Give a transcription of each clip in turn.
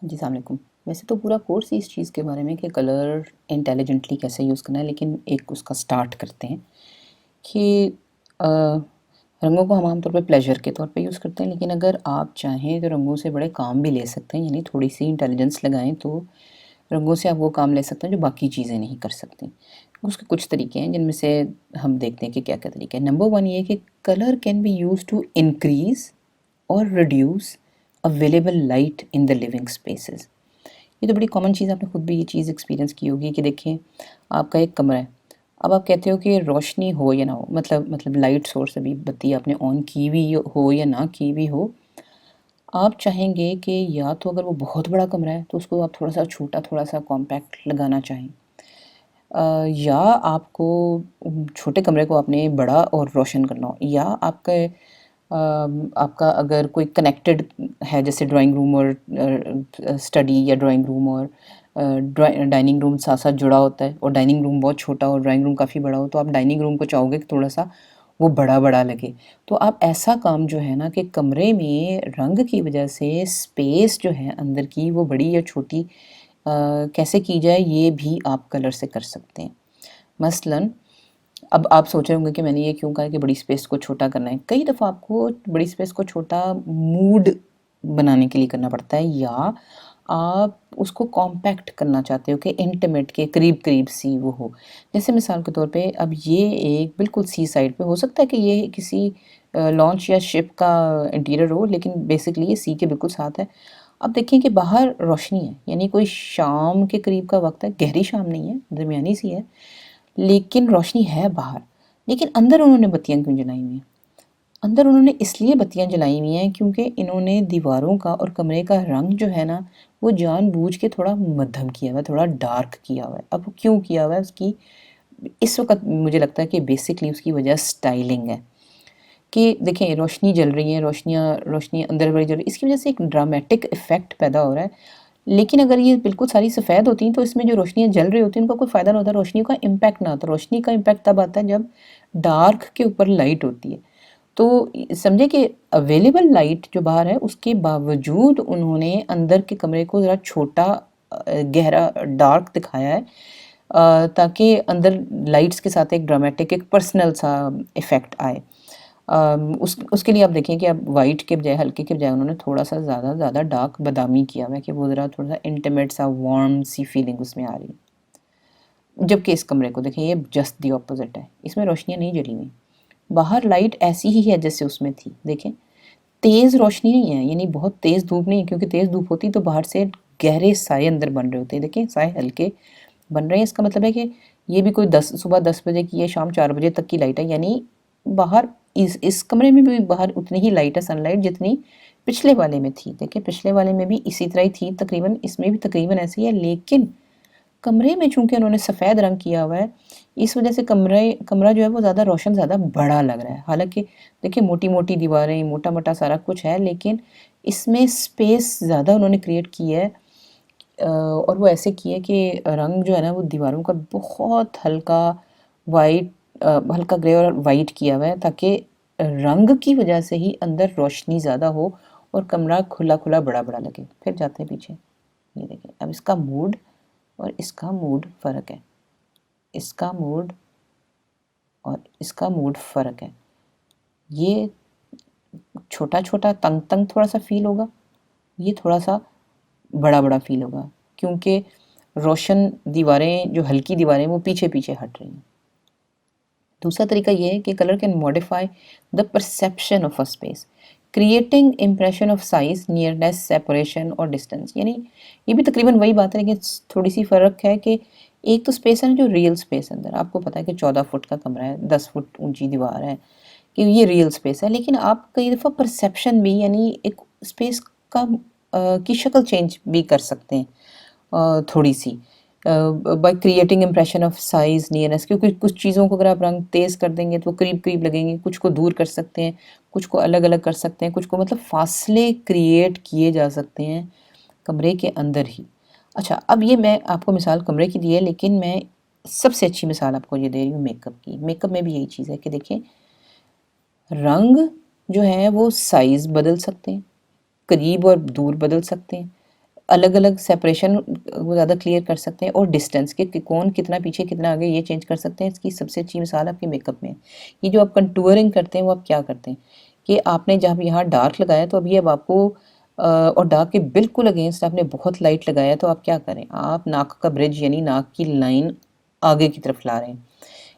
जी अस्सलाम वालेकुम। वैसे तो पूरा कोर्स ही इस चीज़ के बारे में कि कलर इंटेलिजेंटली कैसे यूज़ करना है, लेकिन एक उसका स्टार्ट करते हैं कि अ, रंगों को हम आमतौर पे प्लेजर के तौर पे यूज़ करते हैं, लेकिन अगर आप चाहें तो रंगों से बड़े काम भी ले सकते हैं, यानी थोड़ी-सी इंटेलिजेंस लगाएँ तो रंगों से आप वो काम ले सकते हैं जो बाकी चीज़ें नहीं कर सकती। उसके कुछ तरीके हैं जिनमें से हम देखते हैं कि क्या-क्या तरीके हैं। नंबर 1 ये है कि colour can be used to increase और reduce available light in the living spaces. ये तो बड़ी कॉमन चीज़, आपने खुद भी ये चीज़ एक्सपीरियंस की होगी कि देखिए आपका एक कमरा है। अब आप कहते हो कि रोशनी हो या ना हो, मतलब लाइट सोर्स अभी बत्ती आपने ऑन की हुई हो या ना की हुई हो, आप चाहेंगे कि या तो अगर वो बहुत बड़ा कमरा है तो उसको आप थोड़ा-सा छोटा, थोड़ा-सा कॉम्पैक्ट लगाना चाहें। या आपको छोटे कमरे को आपने बड़ा और रोशन करना हो, या आपका अगर कोई कनेक्टेड है जैसे ड्राइंग रूम और स्टडी या ड्राइंग रूम और डाइनिंग रूम साथ साथ जुड़ा होता है और डाइनिंग रूम बहुत छोटा और ड्राइंग रूम काफ़ी बड़ा हो, तो आप डाइनिंग रूम को चाहोगे कि थोड़ा सा वो बड़ा बड़ा लगे। तो आप ऐसा काम जो है ना कि कमरे में रंग की वजह से स्पेस जो है अंदर की वो बड़ी या छोटी कैसे की जाए, ये भी आप कलर से कर सकते हैं। मसलन अब आप सोच रहे होंगे कि मैंने ये क्यों कहा कि बड़ी स्पेस को छोटा करना है। कई दफ़ा आपको बड़ी स्पेस को छोटा मूड बनाने के लिए करना पड़ता है, या आप उसको कॉम्पैक्ट करना चाहते हो कि इंटिमेट के करीब-करीब सी वो हो। जैसे मिसाल के तौर पे अब ये एक बिल्कुल सी साइड पे हो सकता है कि ये किसी लॉन्च या शिप का इंटीरियर हो, लेकिन बेसिकली ये सी के बिल्कुल साथ है। अब देखिए कि बाहर रोशनी है, यानी कोई शाम के करीब का वक़्त है, गहरी शाम नहीं है, दरमियानी सी है, लेकिन रोशनी है बाहर। लेकिन अंदर उन्होंने बत्तियाँ क्यों जलाई हुई हैं? अंदर उन्होंने इसलिए बत्तियाँ जलाई हुई हैं क्योंकि इन्होंने दीवारों का और कमरे का रंग जो है ना, वो जानबूझ के थोड़ा मध्यम किया हुआ है, थोड़ा डार्क किया हुआ है। अब वो क्यों किया हुआ है उसकी, इस वक़्त मुझे लगता है कि बेसिकली उसकी वजह स्टाइलिंग है। कि देखें रोशनी जल रही है, रोशनी अंदर वाली जल रही है, इसकी वजह से एक ड्रामेटिक इफ़ेक्ट पैदा हो रहा है। लेकिन अगर ये बिल्कुल सारी सफ़ेद होती तो इसमें जो रोशनियाँ जल रही होती उनका कोई फ़ायदा ना होता, रोशनी का इम्पैक्ट ना आता। रोशनी का इम्पैक्ट तब आता है जब डार्क के ऊपर लाइट होती है। तो समझे कि अवेलेबल लाइट जो बाहर है उसके बावजूद उन्होंने अंदर के कमरे को ज़रा छोटा गहरा डार्क दिखाया है, ताकि अंदर लाइट्स के साथ एक ड्रामेटिक एक पर्सनल सा इफ़ेक्ट आए। उस उसके लिए आप देखें कि अब वाइट के बजाय, हल्के के बजाय उन्होंने थोड़ा-सा ज़्यादा डार्क बादामी किया हुआ है कि वो ज़रा थोड़ा-सा इंटिमेट सा वार्म सी फीलिंग उसमें आ रही है। जबकि इस कमरे को देखें, ये जस्ट द ऑपोज़िट है। इसमें रोशनियाँ नहीं जली हुई। बाहर लाइट ऐसी ही है जैसे उसमें थी। देखें, तेज़ रोशनी नहीं है, यानी बहुत तेज़ धूप नहीं है, क्योंकि तेज़ धूप होती तो बाहर से गहरे साए अंदर बन रहे होते हैं। देखें, साए हल्के बन रहे हैं, इसका मतलब है कि ये भी कोई 10 सुबह 10 बजे की या शाम 4 बजे तक की लाइट है, यानी बाहर इस कमरे में भी बाहर उतनी ही लाइट है, सनलाइट जितनी पिछले वाले में थी। देखिए, पिछले वाले में भी इसी तरह ही थी तकरीबन, इसमें भी तकरीबन ऐसे ही है, लेकिन कमरे में चूँकि उन्होंने सफ़ेद रंग किया हुआ है, इस वज़ह से कमरा जो है वो ज़्यादा रोशन, ज़्यादा बड़ा लग रहा है। हालाँकि देखिए, मोटी-मोटी दीवारें, मोटा-मोटा सारा कुछ है, लेकिन इसमें स्पेस ज़्यादा उन्होंने क्रिएट की है। और वो ऐसे की है कि रंग जो है ना वो दीवारों का बहुत हल्का वाइट, हल्का ग्रे और वाइट किया हुआ है, ताकि रंग की वजह से ही अंदर रोशनी ज़्यादा हो और कमरा खुला-खुला, बड़ा-बड़ा लगे। फिर जाते हैं पीछे, ये देखिए, अब इसका मूड और इसका मूड फ़र्क है। इसका मूड और इसका मूड फ़र्क है। ये छोटा-छोटा, तंग-तंग थोड़ा-सा फ़ील होगा, ये थोड़ा-सा बड़ा-बड़ा फ़ील होगा, क्योंकि रोशन दीवारें, जो हल्की दीवारें, वो पीछे-पीछे हट रही हैं। दूसरा तरीका ये है कि colour can modify the perception of a space, creating impression of size, nearness, separation और डिस्टेंस। यानी ये भी तकरीबन वही बात है, लेकिन थोड़ी सी फ़र्क है कि एक तो स्पेस है ना, जो रियल स्पेस अंदर आपको पता है कि 14 फुट का कमरा है, 10 फुट ऊंची दीवार है, कि ये रियल स्पेस है। लेकिन आप कई दफ़ा परसेप्शन भी, यानी एक स्पेस का की शक्ल चेंज भी कर सकते हैं, थोड़ी सी, by creating impression of size, nearness, क्योंकि कुछ चीज़ों को अगर आप रंग तेज़ कर देंगे तो करीब करीब लगेंगे, कुछ को दूर कर सकते हैं, कुछ को अलग अलग कर सकते हैं, कुछ को मतलब फासले क्रिएट किए जा सकते हैं कमरे के अंदर ही। अच्छा, अब ये मैं आपको मिसाल कमरे की दी है, लेकिन मैं सबसे अच्छी मिसाल आपको ये दे रही हूँ मेकअप की। मेकअप में भी यही चीज़ है कि देखिए, रंग जो है वो साइज़ बदल सकते हैं, करीब और दूर बदल सकते हैं, अलग अलग सेपरेशन वो ज़्यादा क्लियर कर सकते हैं, और डिस्टेंस के कि कौन कितना पीछे कितना आगे ये चेंज कर सकते हैं। इसकी सबसे अच्छी मिसाल आपके मेकअप में है। ये जो आप कंटूरिंग करते हैं वो आप क्या करते हैं कि आपने जब यहाँ डार्क लगाया तो अभी अब आपको और डार्क के बिल्कुल अगेंस्ट आपने बहुत लाइट लगाया, तो आप क्या करें, आप नाक का ब्रिज यानी नाक की लाइन आगे की तरफ ला रहे हैं।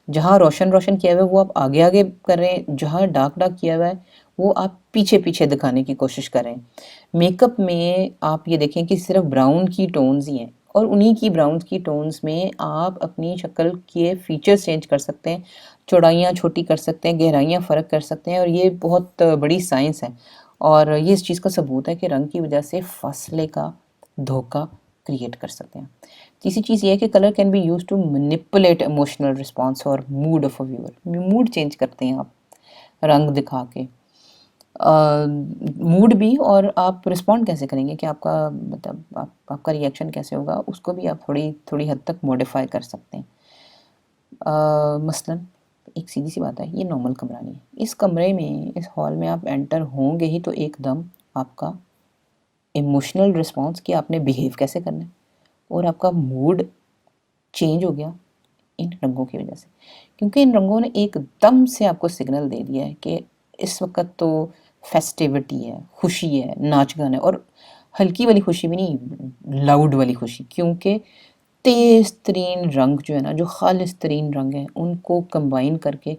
जहाँ रोशन रोशन किया हुआ है वो आप आगे आगे कर रहे हैं, जहाँ डार्क डार्क किया हुआ है वो आप पीछे पीछे दिखाने की कोशिश कर रहे हैं। मेकअप में आप ये देखें कि सिर्फ ब्राउन की टोन्स ही हैं, और उन्हीं की ब्राउन की टोन्स में आप अपनी शक्ल के फीचर्स चेंज कर सकते हैं, चौड़ाइयाँ छोटी कर सकते हैं, गहराइयाँ फ़र्क कर सकते हैं, और ये बहुत बड़ी साइंस है। और ये इस चीज़ का सबूत है कि रंग की वजह से फासले का धोखा क्रिएट कर सकते हैं। तीसरी चीज़ ये है कि colour can be use to manipulate emotional response और mood of a viewer. Mood change करते हैं आप रंग दिखा के, मूड भी, और आप रिस्पॉन्ड कैसे करेंगे कि आपका मतलब आपका रिएक्शन कैसे होगा, उसको भी आप थोड़ी थोड़ी हद तक मॉडिफाई कर सकते हैं। मसलन एक सीधी सी बात है, ये नॉर्मल कमरा नहीं है। इस कमरे में, इस हॉल में आप एंटर होंगे ही तो एकदम आपका इमोशनल रिस्पॉन्स कि आपने बिहेव कैसे करना है, और आपका मूड चेंज हो गया इन रंगों की वजह से। क्योंकि इन रंगों ने एकदम से आपको सिग्नल दे दिया है कि इस वक्त तो फेस्टिविटी है, खुशी है, नाच गाना है, और हल्की वाली खुशी भी नहीं, लाउड वाली खुशी। क्योंकि तेज तरीन रंग जो है ना, जो खालिस तरीन रंग है, उनको कंबाइन करके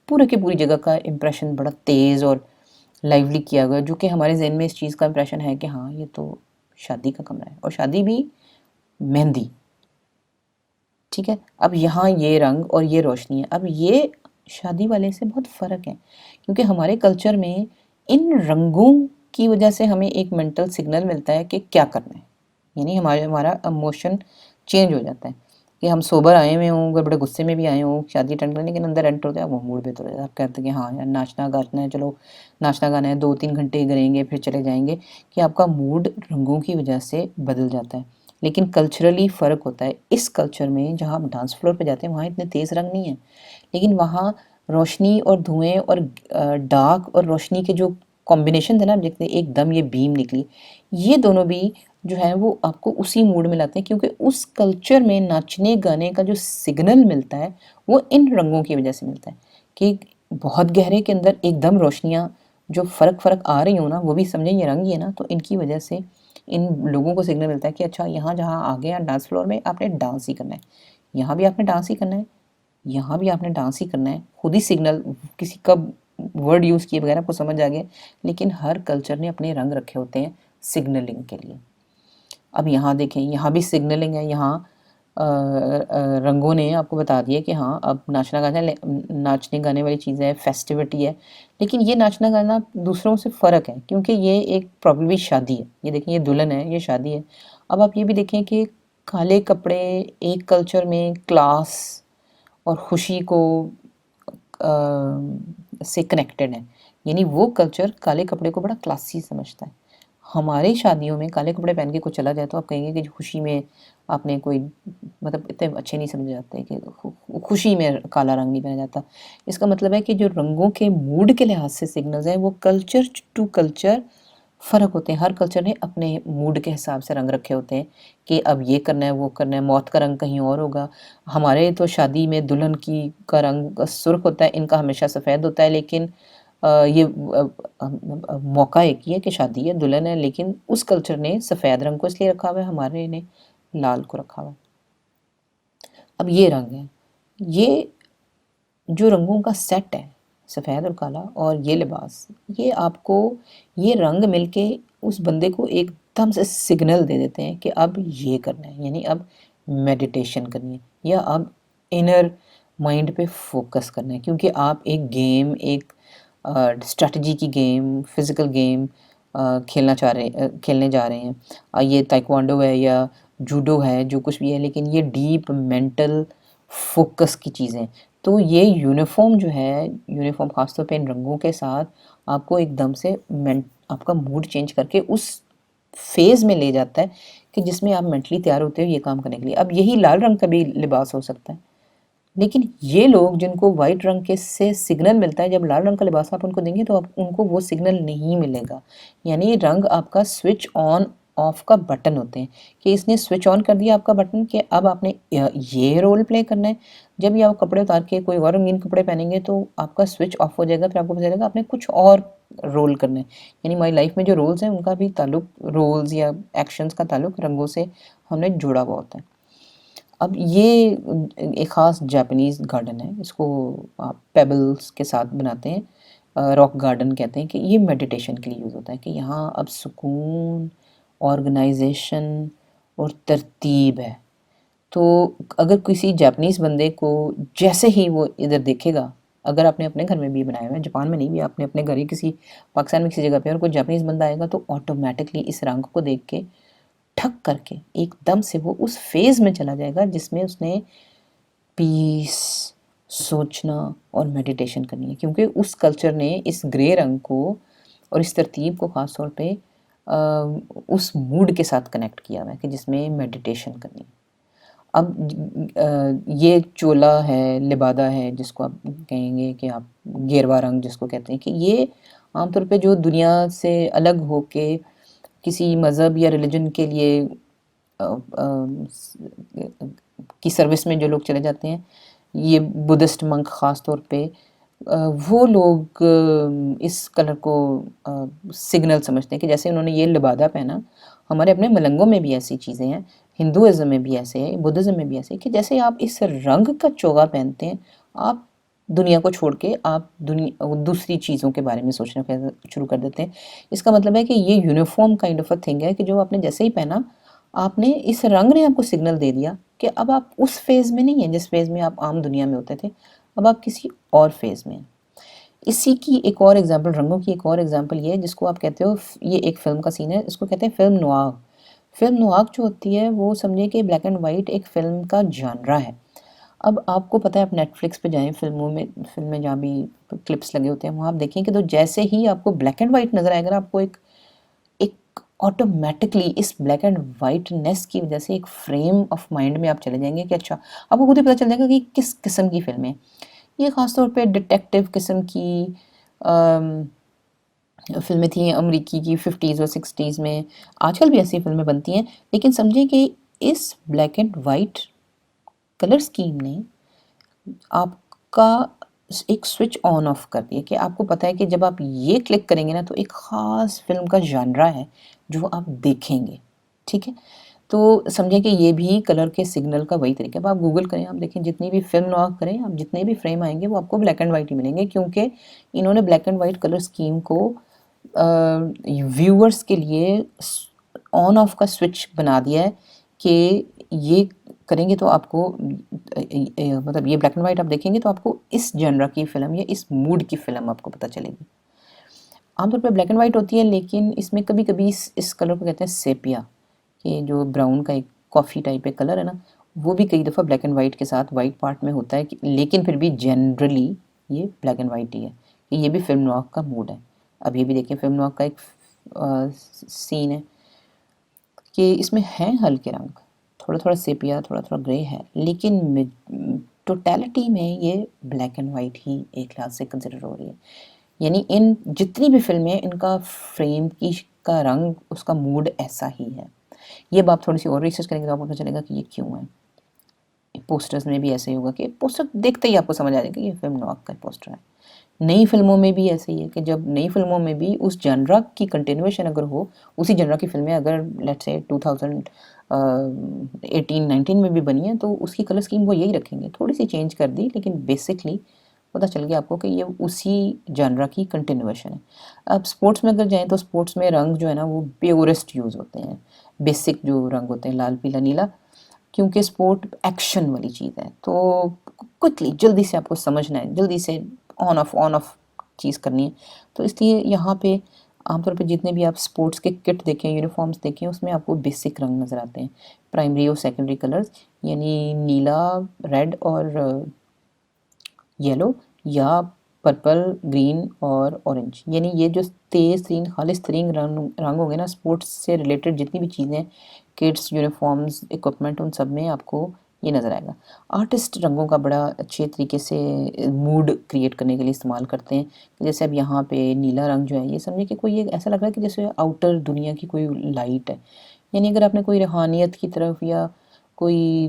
पूरे की पूरी जगह का इम्प्रेशन बड़ा तेज़ और लाइवली किया गया, जो कि हमारे जहन में इस चीज़ का इम्प्रेशन है कि हाँ ये तो शादी का कमरा है, और शादी भी मेहंदी। ठीक है, अब यहाँ ये रंग और ये रोशनी है। अब ये शादी वाले से बहुत फ़र्क है, क्योंकि हमारे कल्चर में इन रंगों की वजह से हमें एक मेंटल सिग्नल मिलता है कि क्या करना है। यानी हमारा इमोशन चेंज हो जाता है कि हम सोबर आए हुए हों, अगर बड़े गुस्से में भी आए हों शादी अटेंड करने, लेकिन अंदर एंटर होते हैं वो मूड बेहतर हो जाता है। आप कहते हैं कि हाँ यार नाचना गाना है, चलो नाचना गाना है, 2-3 घंटे करेंगे फिर चले जाएंगे, कि आपका मूड रंगों की वजह से बदल जाता है। लेकिन कल्चरली फ़र्क होता है। इस कल्चर में जहाँ आप डांस फ्लोर पे जाते हैं वहाँ इतने तेज़ रंग नहीं है, लेकिन वहाँ रोशनी और धुएँ और डार्क और रोशनी के जो कॉम्बिनेशन थे ना, देखते एकदम ये बीम निकली, ये दोनों भी जो है वो आपको उसी मूड में लाते हैं, क्योंकि उस कल्चर में नाचने गाने का जो सिग्नल मिलता है वो इन रंगों की वजह से मिलता है। कि बहुत गहरे के अंदर एकदम रोशनियाँ जो फ़र्क आ रही हो ना, वो भी समझें ये रंग ही है ना, तो इनकी वजह से इन लोगों को सिग्नल मिलता है कि अच्छा यहाँ जहाँ आ गए डांस फ्लोर में आपने डांस ही करना है, यहाँ भी आपने डांस ही करना है, यहाँ भी आपने डांस ही करना है। खुद ही सिग्नल, किसी का वर्ड यूज़ किए बगैर आपको समझ आ गया। लेकिन हर कल्चर ने अपने रंग रखे होते हैं सिग्नलिंग के लिए। अब यहाँ देखें, यहाँ भी सिग्नलिंग है। यहाँ रंगों ने आपको बता दिया कि हाँ अब नाचना गाना, नाचने गाने वाली चीज़ है, फेस्टिविटी है। लेकिन ये नाचना गाना दूसरों से फ़र्क है, क्योंकि ये एक प्रॉब्लली शादी है। ये देखें, ये दुल्हन है, ये शादी है। अब आप ये भी देखें कि काले कपड़े एक कल्चर में क्लास और खुशी को से कनेक्टेड है। यानी वो कल्चर काले कपड़े को बड़ा क्लासी समझता है। हमारी शादियों में काले कपड़े पहन के कोई चला जाए तो आप कहेंगे कि खुशी में आपने कोई मतलब इतने अच्छे नहीं समझे जाते कि खुशी में काला रंग नहीं पहना जाता। इसका मतलब है कि जो रंगों के मूड के लिहाज से सिग्नल्स हैं वो कल्चर टू कल्चर फ़र्क होते हैं। हर कल्चर ने अपने मूड के हिसाब से रंग रखे होते हैं कि अब ये करना है, वो करना है। मौत का रंग कहीं और होगा। हमारे तो शादी में दुल्हन की का रंग सुर्ख होता है, इनका हमेशा सफ़ेद होता है। लेकिन ये मौका एक ही है कि शादी है, दुल्हन है, लेकिन उस कल्चर ने सफ़ेद रंग को इसलिए रखा हुआ है, हमारे ने लाल को रखा हुआ है। अब ये रंग है, ये जो रंगों का सेट है, सफ़ेद और काला और ये लिबास, ये आपको ये रंग मिलके उस बंदे को एकदम से सिग्नल दे देते हैं कि अब ये करना है, यानी अब मेडिटेशन करनी है, या अब इनर माइंड पे फोकस करना है। क्योंकि आप एक गेम, एक स्ट्रेटजी की गेम, फिज़िकल गेम खेलने जा रहे हैं। ये ताइक्वांडो है या जूडो है, जो कुछ भी है, लेकिन ये डीप मेंटल फोकस की चीज़ें। तो ये यूनिफ़ॉर्म जो है, यूनिफ़ॉर्म ख़ासतौर पे इन रंगों के साथ आपको एकदम से आपका मूड चेंज करके उस फ़ेज़ में ले जाता है कि जिसमें आप मेंटली तैयार होते हो ये काम करने के लिए। अब यही लाल रंग का भी लिबास हो सकता है। लेकिन ये लोग जिनको वाइट रंग के से सिग्नल मिलता है, जब लाल रंग का लिबास आप उनको देंगे तो आप उनको वो सिग्नल नहीं मिलेगा। यानी रंग आपका स्विच ऑन ऑफ का बटन होते हैं, कि इसने स्विच ऑन कर दिया आपका बटन कि अब आपने ये रोल प्ले करना है। जब ये आप कपड़े उतार के कोई और रंगीन कपड़े पहनेंगे तो आपका स्विच ऑफ हो जाएगा, फिर आपको पता चलेगा आपने कुछ और रोल करना है। यानी हमारी लाइफ में जो रोल्स हैं उनका भी ताल्लुक, रोल्स या एक्शंस का ताल्लुक रंगों से हमने जुड़ा हुआ होता है। अब ये एक ख़ास जापानीज़ गार्डन है, इसको आप पेबल्स के साथ बनाते हैं, रॉक गार्डन कहते हैं, कि ये मेडिटेशन के लिए यूज़ होता है, कि यहाँ अब सुकून, ऑर्गेनाइजेशन और तरतीब है। तो अगर किसी जापानीज़ बंदे को जैसे ही वो इधर देखेगा, अगर आपने अपने घर में भी बनाया हुआ है, जापान में नहीं भी, आपने अपने घर ही किसी पाकिस्तान में किसी जगह पे और कोई जापानीज़ बंदा आएगा तो ऑटोमेटिकली इस रंग को देख के ठक करके एकदम से वो उस फेज़ में चला जाएगा जिसमें उसने पीस, सोचना और मेडिटेशन करनी है, क्योंकि उस कल्चर ने इस ग्रे रंग को और इस तरतीब को ख़ास तौर पे उस मूड के साथ कनेक्ट किया हुआ है कि जिसमें मेडिटेशन करनी है। अब ये चोला है, लिबादा है, जिसको आप कहेंगे कि आप गेरवा रंग जिसको कहते हैं, कि ये आमतौर पे जो दुनिया से अलग होके किसी मज़हब या रिलीजन के लिए की सर्विस में जो लोग चले जाते हैं, ये बुद्धिस्ट मंक ख़ास तौर पे, वो लोग इस कलर को सिग्नल समझते हैं कि जैसे उन्होंने ये लिबादा पहना, हमारे अपने मलंगों में भी ऐसी चीज़ें हैं, हिंदुइज़्म में भी ऐसे है, बुद्धिज़्म में भी ऐसे है, कि जैसे आप इस रंग का चोगा पहनते हैं, आप दुनिया को छोड़ के आप दूसरी चीज़ों के बारे में सोचना शुरू कर देते हैं। इसका मतलब है कि ये uniform kind of a thing है कि जो आपने जैसे ही पहना, आपने इस रंग ने आपको सिग्नल दे दिया कि अब आप उस फ़ेज़ में नहीं हैं जिस फ़ेज़ में आप आम दुनिया में होते थे, अब आप किसी और फ़ेज़ में हैं। इसी की एक और एग्ज़ाम्पल, रंगों की एक और एग्ज़ाम्पल ये है जिसको आप कहते हो, ये एक फ़िल्म का सीन है, इसको कहते हैं फ़िल्म नोआर। फ़िल्म नोआर जो होती है वो समझिए कि ब्लैक एंड वाइट एक फ़िल्म का जॉनरा है। अब आपको पता है, आप नेटफ्लिक्स पे जाएँ, फ़िल्में जहाँ भी क्लिप्स लगे होते हैं वहाँ आप देखें कि तो जैसे ही आपको ब्लैक एंड वाइट नज़र आएगा ना, आपको एक एक ऑटोमेटिकली इस ब्लैक एंड वाइटनेस की वजह से एक फ्रेम ऑफ माइंड में आप चले जाएंगे कि अच्छा, आपको खुद ही पता चल जाएगा कि किस किस्म की फ़िल्म है ये। ख़ास तौर पे डिटेक्टिव किस्म की फ़िल्में थी अमरीकी की 50s और 60s में, आजकल भी ऐसी फ़िल्में बनती हैं, लेकिन समझिए कि इस black and white colour scheme ने आपका एक स्विच ऑन ऑफ कर दिया कि आपको पता है कि जब आप ये क्लिक करेंगे ना तो एक ख़ास फ़िल्म का जॉनरा है जो आप देखेंगे, ठीक है? तो समझिए कि ये भी कलर के सिग्नल का वही तरीका है। अब आप गूगल करें, आप देखें, जितनी भी फ़िल्म नॉक करें, आप जितने भी फ्रेम आएँगे वो आपको ब्लैक एंड वाइट ही मिलेंगे, क्योंकि इन्होंने black and white colour scheme को व्यूअर्स के लिए ऑन ऑफ का स्विच बना दिया है कि ये करेंगे तो आपको मतलब ये ब्लैक एंड वाइट आप देखेंगे तो आपको इस जनरा की फ़िल्म या इस मूड की फ़िल्म आपको पता चलेगी। आमतौर पर ब्लैक एंड वाइट होती है, लेकिन इसमें कभी-कभी इस कलर को कहते हैं सेपिया, कि जो ब्राउन का एक कॉफ़ी टाइप एक कलर है ना, वो भी कई दफ़ा ब्लैक एंड वाइट के साथ वाइट पार्ट में होता है, लेकिन फिर भी जनरली ये ब्लैक एंड वाइट ही है, कि ये भी फ़िल्म नॉक का मूड है। अब ये भी देखिए, फ़िल्म नॉक का एक सीन है कि इसमें हैं हल्के रंग, थोड़ा-थोड़ा सेपिया, थोड़ा-थोड़ा ग्रे है, लेकिन टोटैलिटी में ये ब्लैक एंड वाइट ही एक लिहाज से कंसिडर हो रही है। यानी इन जितनी भी फ़िल्में हैं, इनका फ्रेम की का रंग, उसका मूड ऐसा ही है। ये अब आप थोड़ी-सी और रिसर्च करेंगे तो आपको पता चलेगा कि ये क्यों है। पोस्टर्स में भी ऐसे ही होगा कि पोस्टर देखते ही आपको समझ आ जाएगा कि ये फ़िल्म नॉक का पोस्टर है। नई फ़िल्मों में भी ऐसे ही है कि जब नई फ़िल्मों में भी उस जनरा की कंटिन्यूएशन अगर हो, उसी जनरा की फ़िल्में अगर लेट्स से 2018-19 में भी बनी हैं, तो उसकी कलर स्कीम वो यही रखेंगे, थोड़ी-सी चेंज कर दी, लेकिन बेसिकली पता चल गया आपको कि ये उसी जनरा की कंटिन्यूएशन है। अब स्पोर्ट्स में अगर जाएँ तो स्पोर्ट्स में रंग जो है ना वो प्योरेस्ट यूज़ होते हैं, बेसिक जो रंग होते हैं, लाल, पीला, नीला, क्योंकि स्पोर्ट एक्शन वाली चीज़ है, तो क्विकली जल्दी से आपको समझना है, जल्दी से ऑन ऑफ चीज़ करनी है। तो इसलिए यहाँ पे आमतौर पे जितने भी आप स्पोर्ट्स के किट देखें, यूनिफ़ॉर्म्स देखें, उसमें आपको बेसिक रंग नज़र आते हैं, प्राइमरी और सेकेंडरी कलर्स, यानी नीला, रेड और येलो, या पर्पल, ग्रीन और ऑरेंज। यानी ये जो तेज़ तीन खालिस तरीन रंग होंगे ना, स्पोर्ट्स से रिलेटेड जितनी भी चीज़ें, किट्स, यूनिफ़ॉर्म्स, इक्विपमेंट, उन सब में आपको ये नज़र आएगा। आर्टिस्ट रंगों का बड़ा अच्छे तरीके से मूड क्रिएट करने के लिए इस्तेमाल करते हैं। जैसे अब यहाँ पे नीला रंग जो है, ये समझिए कि कोई एक ऐसा लग रहा है कि जैसे आउटर दुनिया की कोई लाइट है। यानी अगर आपने कोई रूहानियत की तरफ या कोई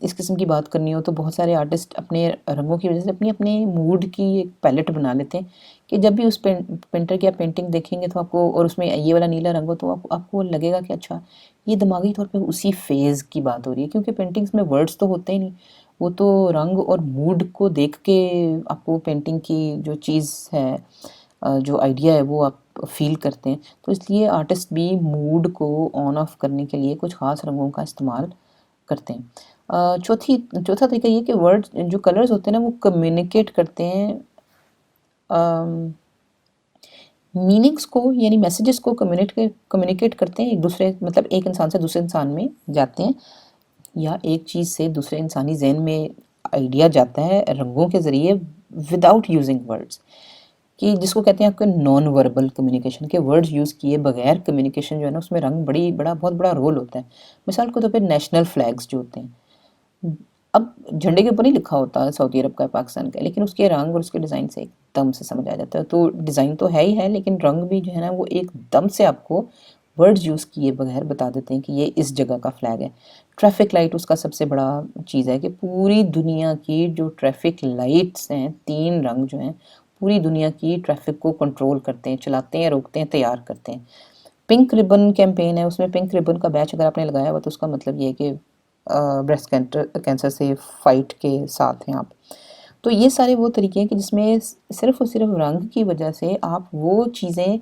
इस किस्म की बात करनी हो, तो बहुत सारे आर्टिस्ट अपने रंगों की वजह से अपनी अपने मूड की एक पैलेट बना लेते हैं कि जब भी उस पेंटर की आप पेंटिंग देखेंगे तो आपको, और उसमें ये वाला नीला रंग हो, तो आपको लगेगा कि अच्छा, ये दिमागी तौर पे उसी फेज़ की बात हो रही है, क्योंकि पेंटिंग्स में वर्ड्स तो होते ही नहीं, वो तो रंग और मूड को देख के आपको पेंटिंग की जो चीज़ है, जो आइडिया है, वो आप फील करते हैं। तो इसलिए आर्टिस्ट भी मूड को ऑन ऑफ करने के लिए कुछ ख़ास रंगों का इस्तेमाल करते हैं। चौथा तरीका ये कि वर्ड जो कलर्स होते हैं ना, वो कम्युनिकेट करते हैं मीनिंग्स को, यानी मैसेजेस को कम्युनिकेट करते हैं एक दूसरे, मतलब एक इंसान से दूसरे इंसान में जाते हैं, या एक चीज़ से दूसरे इंसानी ज़हन में आइडिया जाता है रंगों के ज़रिए विदाउट यूजिंग वर्ड्स, कि जिसको कहते हैं आपके नॉन वर्बल कम्युनिकेशन, के वर्ड्स यूज़ किए बगैर कम्युनिकेशन जो है ना, उसमें रंग बहुत बड़ा रोल होता है। मिसाल के तौर पे नेशनल फ्लैग्स जो होते हैं, अब झंडे के ऊपर नहीं लिखा होता है सऊदी अरब का, पाकिस्तान का, लेकिन उसके रंग और उसके डिज़ाइन से एकदम से समझ आ जाता है। तो डिज़ाइन तो है ही है, लेकिन रंग भी जो है ना, वो एकदम से आपको वर्ड्स यूज़ किए बगैर बता देते हैं कि ये इस जगह का फ्लैग है। ट्रैफिक लाइट उसका सबसे बड़ा चीज़ है कि पूरी दुनिया की जो ट्रैफिक लाइट्स हैं, 3 रंग जो हैं, पूरी दुनिया की ट्रैफिक को कंट्रोल करते हैं, चलाते हैं, रोकते हैं, तैयार करते हैं। पिंक रिबन कैंपेन है, उसमें पिंक रिबन का बैच अगर आपने लगाया हुआ, तो उसका मतलब ये है कि ब्रेस्ट कैंसर से फाइट के साथ हैं आप। तो ये सारे वो तरीके हैं कि जिसमें सिर्फ़ और सिर्फ रंग की वजह से आप वो चीज़ें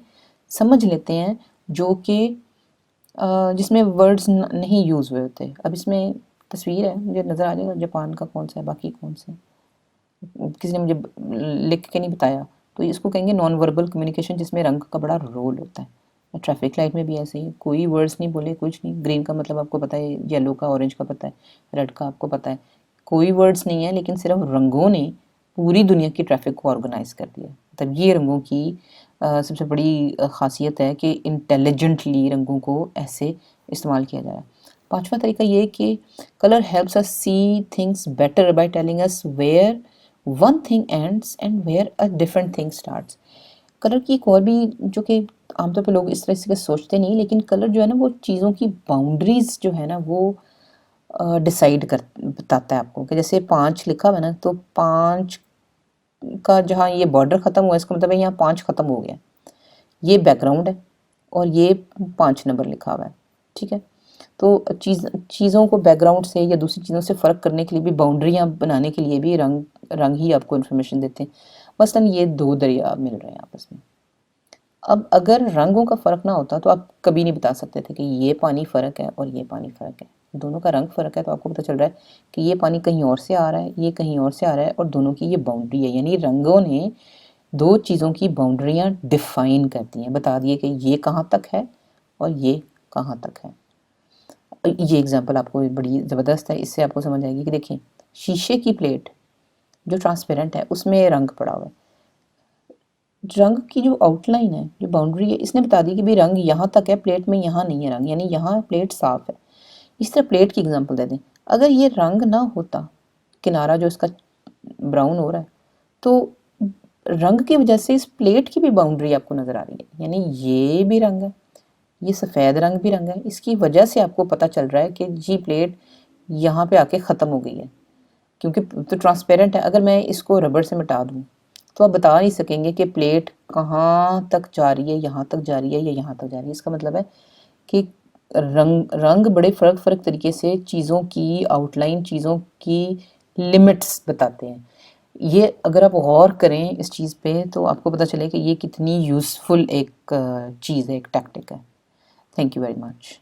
समझ लेते हैं जो कि जिसमें वर्ड्स नहीं यूज़ हुए होते। अब इसमें तस्वीर है, मुझे नज़र आ जाएगा जापान का कौन सा है, बाकी कौन से हैं, किसी ने मुझे लिख के नहीं बताया। तो इसको कहेंगे नॉन वर्बल कम्युनिकेशन, जिसमें रंग का बड़ा रोल होता है। ट्रैफिक लाइट में भी ऐसे ही, कोई वर्ड्स नहीं बोले, कुछ नहीं। ग्रीन का मतलब आपको पता है, येलो का, ऑरेंज का पता है, रेड का आपको पता है, कोई वर्ड्स नहीं है, लेकिन सिर्फ रंगों ने पूरी दुनिया की ट्रैफिक को ऑर्गेनाइज कर दिया। मतलब ये रंगों की सबसे बड़ी खासियत है कि इंटेलिजेंटली रंगों को ऐसे इस्तेमाल किया जा रहा है। पांचवा तरीका ये कि colour helps us see things better by telling us where one thing ends and where a different thing starts. Colour की एक और भी, जो कि आमतौर पे लोग इस तरह से सोचते नहीं, लेकिन कलर जो है ना, वो चीज़ों की बाउंड्रीज जो है ना, वो डिसाइड कर बताता है आपको, कि जैसे 5 लिखा हुआ है ना, तो 5 का जहाँ ये बॉर्डर ख़त्म हुआ है, इसका मतलब है यहाँ 5 ख़त्म हो गया। ये बैकग्राउंड है और ये 5 नंबर लिखा हुआ है, ठीक है। तो चीज़ों को बैकग्राउंड से या दूसरी चीज़ों से फ़र्क करने के लिए भी, बाउंड्रियाँ बनाने के लिए भी रंग ही आपको इन्फॉर्मेशन देते हैं। मसलन ये 2 दरिया मिल रहे हैं आपस में। अब अगर रंगों का फ़र्क ना होता, तो आप कभी नहीं बता सकते थे कि ये पानी फ़र्क है और ये पानी फ़र्क है। दोनों का रंग फ़र्क है, तो आपको पता चल रहा है कि ये पानी कहीं और से आ रहा है, ये कहीं और से आ रहा है, और दोनों की ये बाउंड्री है। यानी रंगों ने 2 चीज़ों की बाउंड्रियाँ डिफ़ाइन कर दी हैं, बता दिए कि ये कहाँ तक है और ये कहाँ तक है। ये एग्ज़ाम्पल आपको बड़ी ज़बरदस्त है, इससे आपको समझ आएगी कि देखिए, शीशे की प्लेट जो ट्रांसपेरेंट है, उसमें रंग पड़ा हुआ है। रंग की जो आउटलाइन है, जो बाउंड्री है, इसने बता दी कि भाई रंग यहाँ तक है, प्लेट में यहाँ नहीं है रंग, यानी यहाँ प्लेट साफ है। इस तरह प्लेट की एग्जांपल दे दें, अगर ये रंग ना होता, किनारा जो इसका ब्राउन हो रहा है, तो रंग की वजह से इस प्लेट की भी बाउंड्री आपको नज़र आ रही है, यानी ये भी रंग है, ये सफ़ेद रंग भी रंग है। इसकी वजह से आपको पता चल रहा है कि जी प्लेट यहाँ पे आके ख़त्म हो गई है, क्योंकि तो ट्रांसपेरेंट है। अगर मैं इसको रबड़ से मिटा दूँ, तो आप बता नहीं सकेंगे कि प्लेट कहाँ तक जा रही है, यहाँ तक जा रही है या यहाँ तक जा रही है। इसका मतलब है कि रंग बड़े फ़र्क तरीके से चीज़ों की आउटलाइन, चीज़ों की लिमिट्स बताते हैं। ये अगर आप गौर करें इस चीज़ पे, तो आपको पता चले कि ये कितनी यूज़फुल एक चीज़ है, एक टैक्टिक है। Thank you very much.